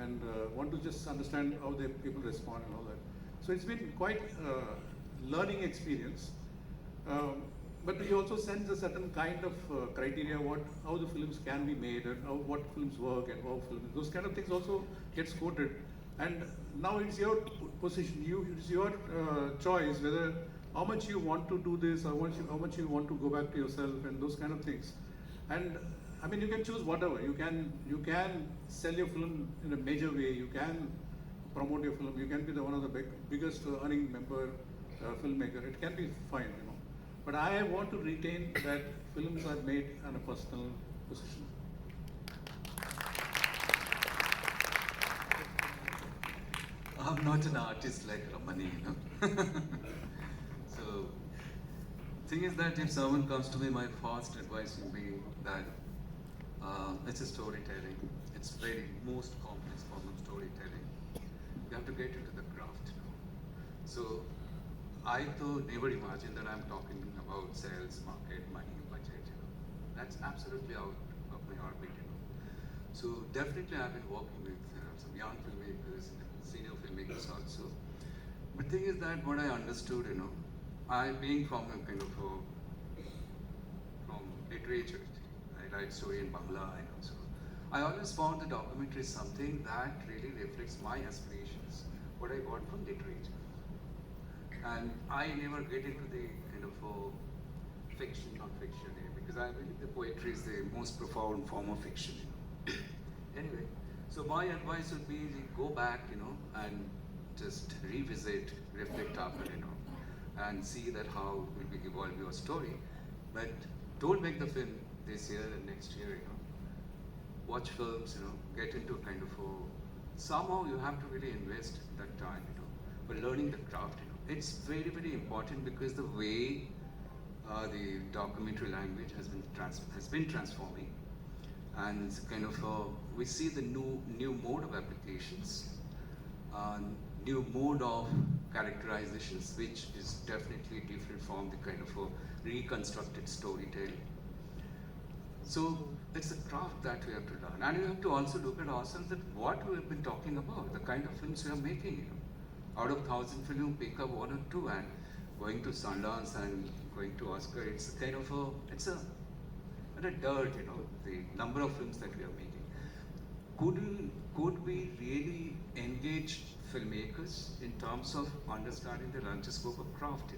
and want to just understand how the people respond and all that. So it's been quite learning experience, but it also sends a certain kind of criteria how the films can be made and what films work and how films, those kind of things also gets quoted. And now it's your position, it's your choice whether how much you want to do this, how much you want to go back to yourself and those kind of things. And I mean, you can choose whatever. You can sell your film in a major way. You can promote your film. You can be one of the biggest earning member filmmaker. It can be fine, you know. But I want to retain that films are made on a personal position. I'm not an artist like Ramani, you know. So, thing is that if someone comes to me, my first advice would be that it's a storytelling. It's very most complex form of storytelling. You have to get into the craft, you know. So, I though never imagined that I'm talking about sales, market, money, budget, you know. That's absolutely out of my orbit, you know. So definitely I've been working with some young filmmakers, senior filmmakers also. But thing is that what I understood, you know, I being from a kind of from literature, I write story in Bangla, you know, so I always found the documentary something that really reflects my aspirations, what I got from literature. And I never get into the kind of fiction, non-fiction, because I believe the poetry is the most profound form of fiction. You know? Anyway, so my advice would be go back, you know, and just revisit, reflect after, you know. and see that how will we evolve your story. But don't make the film this year and next year, watch films, get into kind of somehow you have to really invest that time, for learning the craft, It's very, very important because the way the documentary language has been transforming, and it's kind of we see the new mode of applications, new mode of characterizations, which is definitely different from the kind of reconstructed storytelling. So it's a craft that we have to learn, and we have to also look at ourselves that what we have been talking about, the kind of films we are making. Out of 1,000 films, pick up 1 or 2, and going to Sundance and going to Oscar, it's kind of a dirt, the number of films that we are making. Could we really engage filmmakers in terms of understanding the larger scope of craft,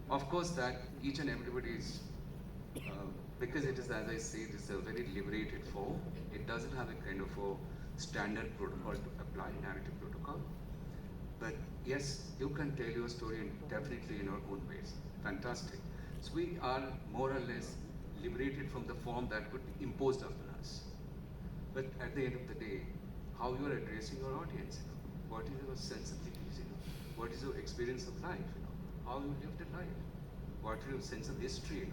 Of course, that each and everybody is, because it is, as I say, it is a very liberated form. It doesn't have a kind of a standard protocol to apply, narrative protocol. But yes, you can tell your story definitely in your own ways. Fantastic. So we are more or less liberated from the form that could be imposed upon us. But at the end of the day, how you are addressing your audience, what is your sensibilities, what is your experience of life, how you lived a life, what is your sense of history,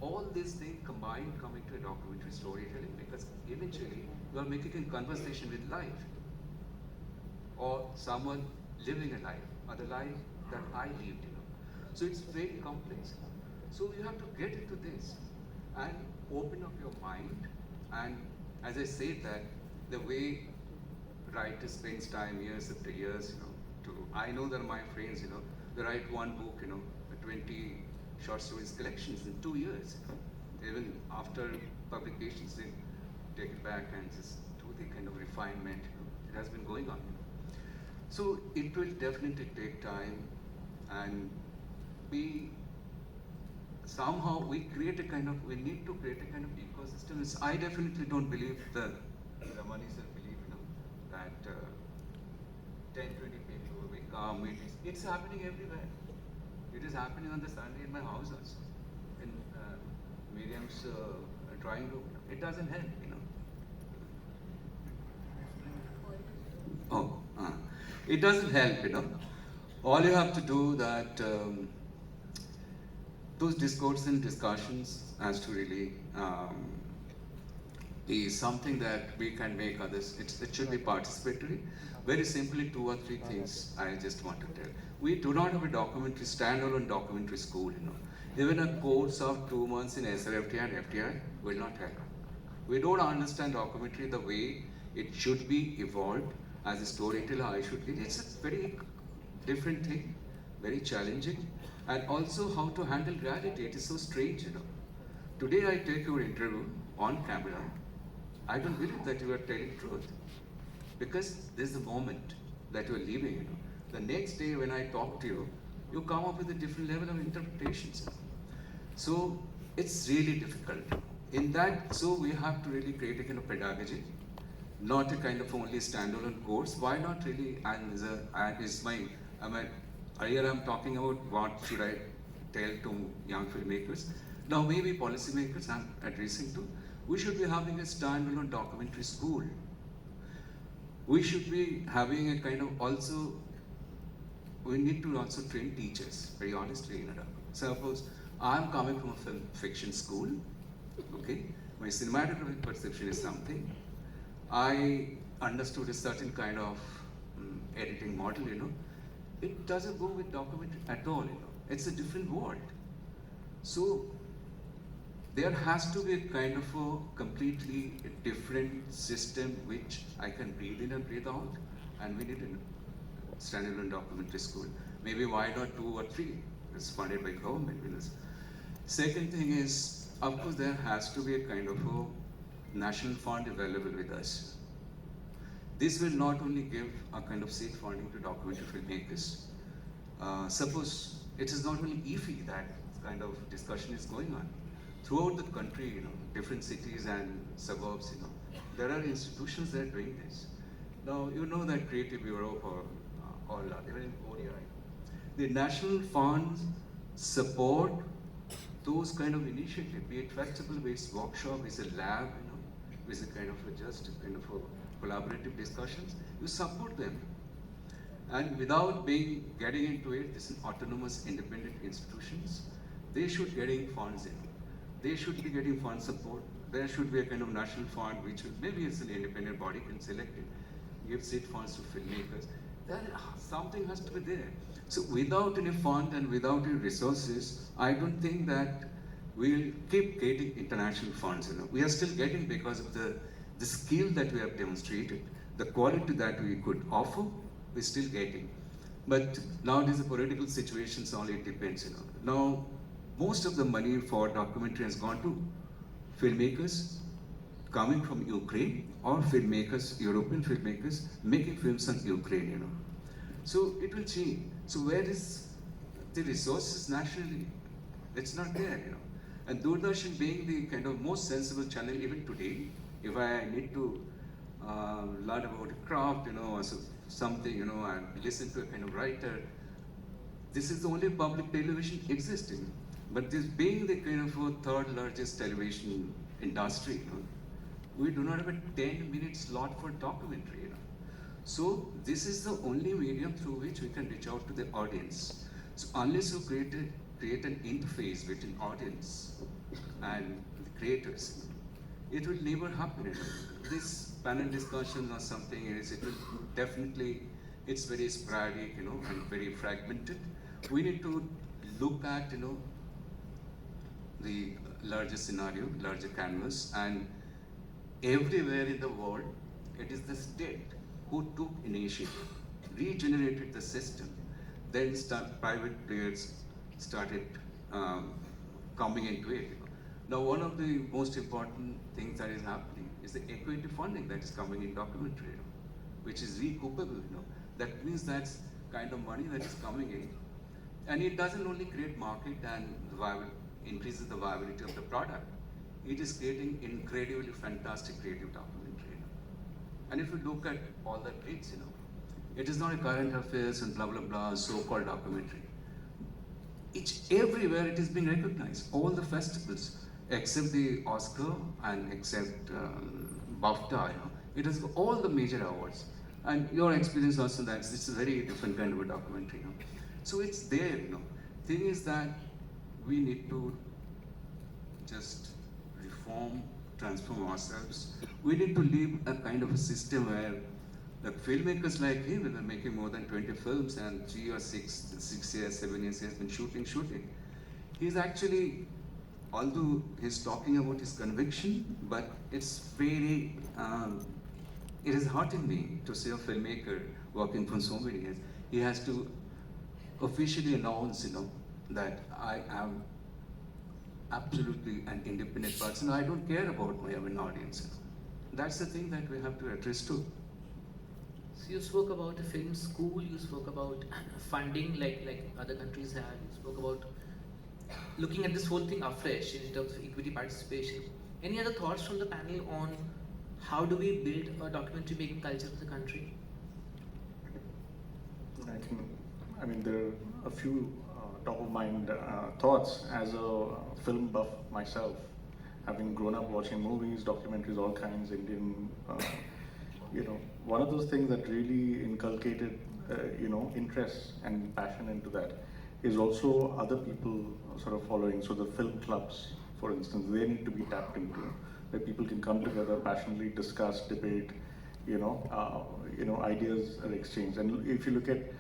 all these things combined come into a documentary storytelling, because eventually you are making a conversation with life, or someone living a life, or the life that I lived, So it's very complex. So you have to get into this and open up your mind. And as I said, that the way writer spends time years after years, I know that my friends, they write one book, 20 short stories collections in 2 years. Even after publications, they take it back and just do the kind of refinement. It has been going on. So it will definitely take time, and we need to create a kind of ecosystem. I definitely don't believe the Ramani sir believe, that 10, 20 people will come. It's happening everywhere. It is happening on the Sunday in my house also, in Miriam's drawing room. It doesn't help, Oh, it doesn't help, All you have to do that, those discourses and discussions has to really be something that we can make others. It should be participatory. Very simply, 2 or 3 things I just want to tell. We do not have a standalone documentary school, Even a course of 2 months in SRFTI and FTI will not help. We don't understand documentary the way it should be evolved. As a storyteller, I should be. It's a very different thing, very challenging, and also how to handle reality. It is so strange, Today I take your interview on camera. I don't believe that you are telling truth, because this is the moment that you are living. The next day when I talk to you, you come up with a different level of interpretations. So it's really difficult. In that, so we have to really create a kind of pedagogy, not a kind of only standalone course. Why not really? Earlier I'm talking about what should I tell to young filmmakers. Now maybe policymakers I'm addressing to. We should be having a standalone documentary school. We should be having a kind of also. We need to also train teachers. Very honestly, suppose I'm coming from a film fiction school. Okay, my cinematographic perception is something. I understood a certain kind of editing model, It doesn't go with documentary at all, It's a different world. So there has to be a kind of a completely different system which I can breathe in and breathe out, and we need a standalone documentary school. Maybe why not 2 or 3? It's funded by government. Second thing is, of course, there has to be a kind of a national fund available with us. This will not only give a kind of seed funding to documentary filmmakers. Suppose it is not only Iffi that kind of discussion is going on. Throughout the country, different cities and suburbs, there are institutions that are doing this. Now, that Creative Europe or even in Korea, The national funds support those kind of initiatives, be it festival-based workshop, is a lab, with a kind of just kind of a collaborative discussions. You support them, and without getting into it, this is autonomous, independent institutions. They should getting funds in. They should be getting fund support. There should be a kind of national fund, which maybe it's an independent body can select it, give seed funds to filmmakers. Something has to be there. So without any fund and without any resources, I don't think that we'll keep getting international funds. We are still getting because of the skill that we have demonstrated, the quality that we could offer, we're still getting. But nowadays the political situations all it depends. Now most of the money for documentary has gone to filmmakers coming from Ukraine or filmmakers, European filmmakers making films on Ukraine. So it will change. So where is the resources nationally? It's not there. And Doordarshan being the kind of most sensible channel even today, if I need to learn about a craft, or something, and listen to a kind of writer, this is the only public television existing. But this being the kind of a third largest television industry, we do not have a 10-minute slot for documentary. So this is the only medium through which we can reach out to the audience. So unless you create an interface between audience and the creators, it will never happen. This panel discussion or something is, it will definitely, it's very sporadic, and very fragmented. We need to look at, the larger scenario, larger canvas, and everywhere in the world, it is the state who took initiative, regenerated the system, then private players started coming into it. Now, one of the most important things that is happening is the equity funding that is coming in documentary, which is recoupable. That means that's kind of money that is coming in, and it doesn't only create market and increases the viability of the product. It is creating incredibly fantastic creative documentary. And if you look at all the bits, it is not a current affairs and blah blah blah so-called documentary. Everywhere it is being recognized. All the festivals, except the Oscar and except BAFTA, it has all the major awards. And your experience also that it's a very different kind of a documentary. So it's there. Thing is that we need to just reform, transform ourselves. We need to live a kind of a system where the filmmakers like him, are making more than 20 films and 3 or 6 years, 7 years, he has been shooting. He's actually, although he's talking about his conviction, but it's very, it is hurting me to see a filmmaker working for so many years. He has to officially announce, that I am absolutely an independent person. I don't care about my own audience. That's the thing that we have to address too. So you spoke about a film school, you spoke about funding like other countries have, you spoke about looking at this whole thing afresh in terms of equity participation. Any other thoughts from the panel on how do we build a documentary making culture of the country? There are a few top of mind thoughts as a film buff myself, having grown up watching movies, documentaries, all kinds, Indian, one of those things that really inculcated, interest and passion into that is also other people sort of following. So the film clubs, for instance, they need to be tapped into, where people can come together, passionately discuss, debate, ideas are exchanged. And if you look at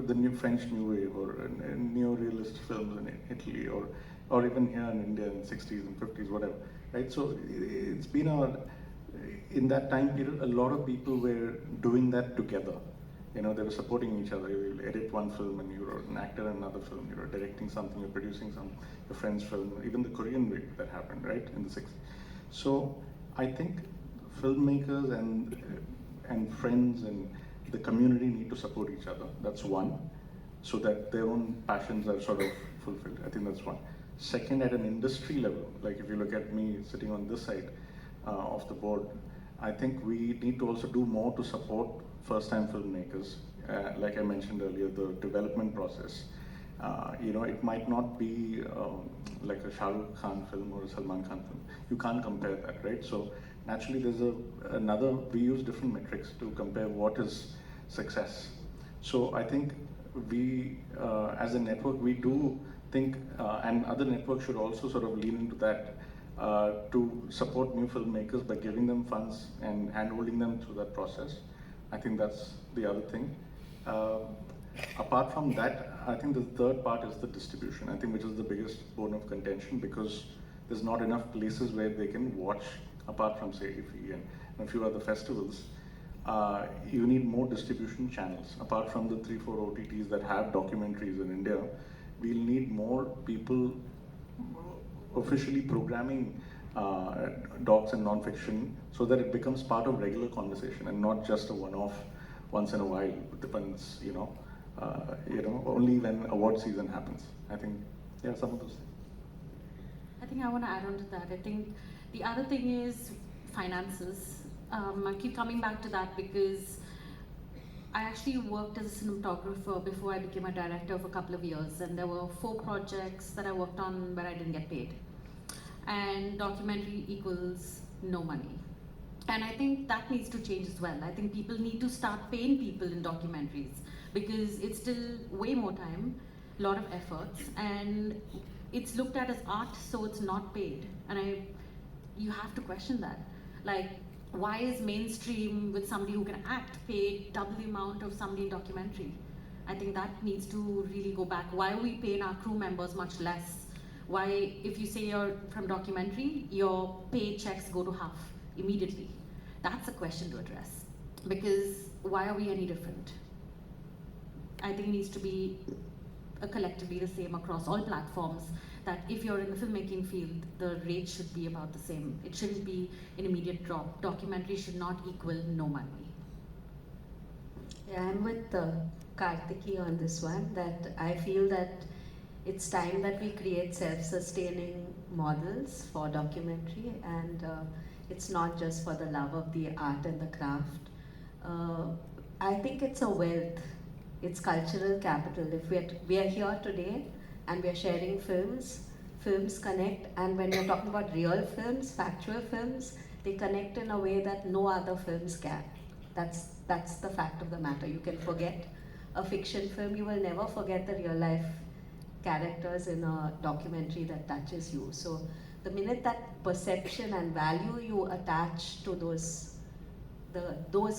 the new French New Wave or neo-realist films in Italy or even here in India in 60s and 50s, whatever, right? So it's been in that time period, a lot of people were doing that together. They were supporting each other. You edit one film and you're an actor in another film, you're directing something, you're producing your friend's film, even the Korean Wave that happened, right, in the 60s. So I think filmmakers and friends and the community need to support each other. That's one, so that their own passions are sort of fulfilled. I think that's one. Second, at an industry level, like if you look at me sitting on this side of the board, I think we need to also do more to support first-time filmmakers like I mentioned earlier, the development process. It might not be like a Shah Rukh Khan film or a Salman Khan film. You can't compare that, right? So naturally, we use different metrics to compare what is success. So I think we, as a network, we do think, and other networks should also sort of lean into that to support new filmmakers by giving them funds and handholding them through that process. I think that's the other thing. Apart from that, I think the third part is the distribution, I think, which is the biggest bone of contention, because there's not enough places where they can watch, apart from, say, Iffi and a few other festivals. You need more distribution channels. Apart from the 3-4 OTTs that have documentaries in India, we'll need more people officially programming docs and non-fiction so that it becomes part of regular conversation and not just a one-off once in a while. It depends, only when award season happens. I think, some of those things. I think I want to add on to that. I think the other thing is finances. I keep coming back to that because I actually worked as a cinematographer before I became a director for a couple of years, and there were 4 projects that I worked on where I didn't get paid. And documentary equals no money. And I think that needs to change as well. I think people need to start paying people in documentaries because it's still way more time, a lot of efforts, and it's looked at as art, so it's not paid. And you have to question that. Like, why is mainstream with somebody who can act paid double the amount of somebody in documentary? I think that needs to really go back. Why are we paying our crew members much less? Why, if you say you're from documentary, your paychecks go to half immediately? That's a question to address. Because why are we any different? I think it needs to be collectively the same across all platforms, that if you're in the filmmaking field, the rate should be about the same. It shouldn't be an immediate drop. Documentary should not equal no money. Yeah, I'm with Kartiki on this one, that I feel that it's time that we create self-sustaining models for documentary, and it's not just for the love of the art and the craft. I think it's a wealth, it's cultural capital. If we are here today and we are sharing films connect, and when you're talking about real films, factual films, they connect in a way that no other films can. That's the fact of the matter. You can forget a fiction film, you will never forget the real life characters in a documentary that touches you. So the minute that perception and value you attach to those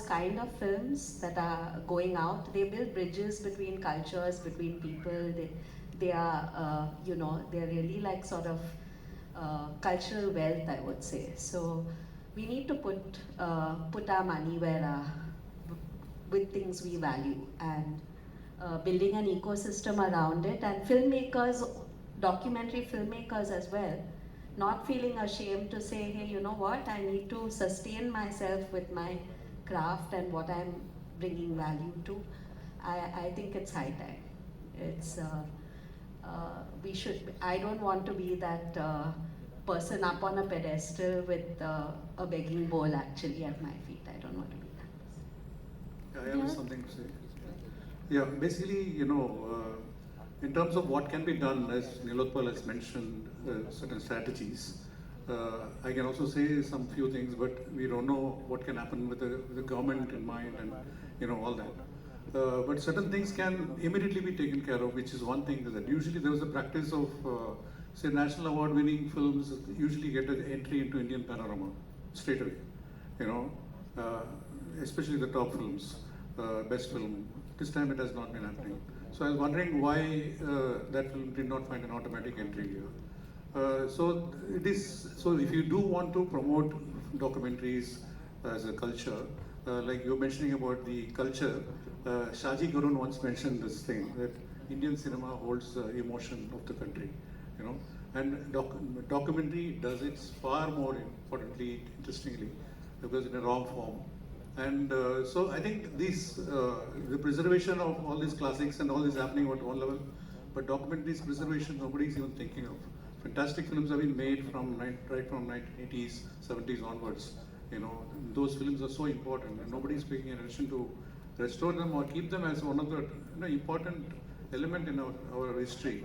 kind of films that are going out, they build bridges between cultures, between people. They are, they're really like sort of cultural wealth, I would say. So we need to put our money with things we value, and building an ecosystem around it, and filmmakers, documentary filmmakers as well, not feeling ashamed to say, hey, you know what, I need to sustain myself with my craft and what I'm bringing value to. I think it's high time. It's I don't want to be that person up on a pedestal with a begging bowl actually at my feet. I don't want to be that person. I have something to say. Yeah, basically, in terms of what can be done, as Nilotpal has mentioned, certain strategies. I can also say some few things, but we don't know what can happen with the government in mind and all that. But certain things can immediately be taken care of, which is one thing that usually there was a practice of, say, national award-winning films usually get an entry into Indian panorama straight away. Especially the top films, best film. This time it has not been happening. So I was wondering why that film did not find an automatic entry here. So if you do want to promote documentaries as a culture, like you're mentioning about the culture, Shaji Gurun once mentioned this thing, that Indian cinema holds the emotion of the country, and documentary does it far more importantly, interestingly, because in a raw form. And so I think the preservation of all these classics and all this happening at one level, but documentaries preservation nobody's even thinking of. Fantastic films have been made right from 1980s, 70s onwards. Those films are so important, and nobody's paying attention to restore them or keep them as one of the important element in our history.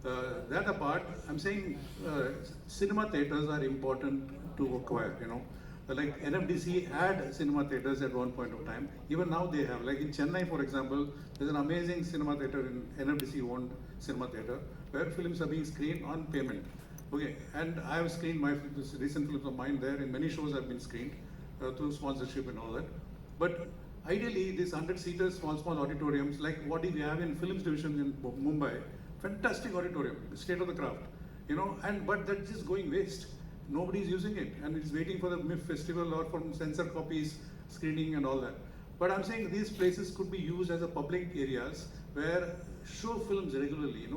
That apart, I'm saying cinema theaters are important to acquire, Like NFDC had cinema theaters at one point of time. Even now they have. Like in Chennai, for example, there's an amazing cinema theater in NFDC owned cinema theater where films are being screened on payment. Okay, and I have screened my recent films of mine there. In many shows have been screened through sponsorship and all that. But ideally, these 100-seater small auditoriums, like what we have in films division in Mumbai, fantastic auditorium, state of the craft, but that's just going waste. Nobody's using it, and it's waiting for the MIF festival or for censor copies, screening and all that. But I'm saying these places could be used as a public areas where show films regularly,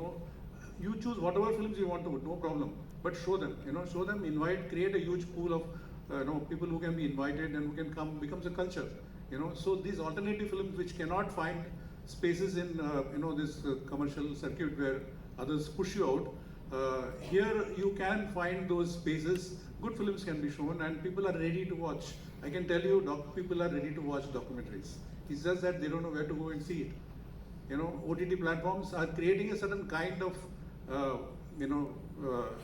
You choose whatever films you want to, no problem, but show them, invite, create a huge pool of people who can be invited and who can come, becomes a culture, So these alternative films which cannot find spaces in, this commercial circuit where others push you out, here you can find those spaces, good films can be shown and people are ready to watch. I can tell you, people are ready to watch documentaries. It's just that they don't know where to go and see it. OTT platforms are creating a certain kind of,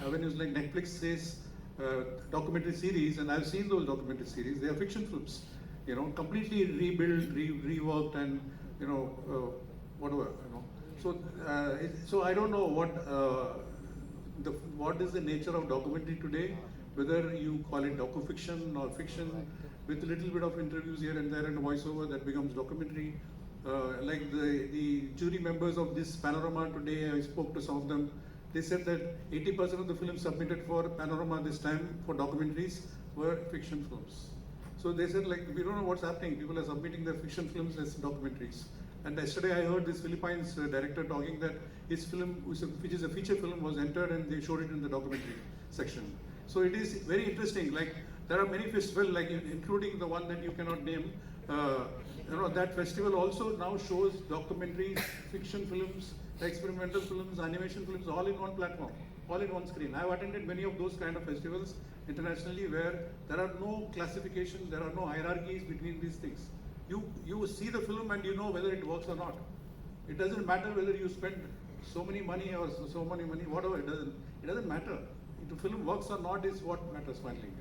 avenues like Netflix says documentary series, and I've seen those documentary series. They are fiction films, completely rebuilt, reworked, and whatever. So I don't know what is the nature of documentary today. Whether you call it docu-fiction or fiction, with a little bit of interviews here and there and voiceover, that becomes documentary. Like the jury members of this Panorama today, I spoke to some of them. They said that 80% of the films submitted for Panorama this time for documentaries were fiction films. So they said, like, we don't know what's happening. People are submitting their fiction films as documentaries. And yesterday I heard this Philippines director talking that his film, which is a feature film, was entered and they showed it in the documentary section. So it is very interesting. Like, there are many festivals, like including the one that you cannot name. That festival also now shows documentaries, fiction films, experimental films, animation films, all in one platform, all in one screen. I've attended many of those kind of festivals internationally where there are no classifications, there are no hierarchies between these things. You see the film and you know whether it works or not. It doesn't matter whether you spend so many money or so many money, whatever, it doesn't matter. If the film works or not is what matters finally,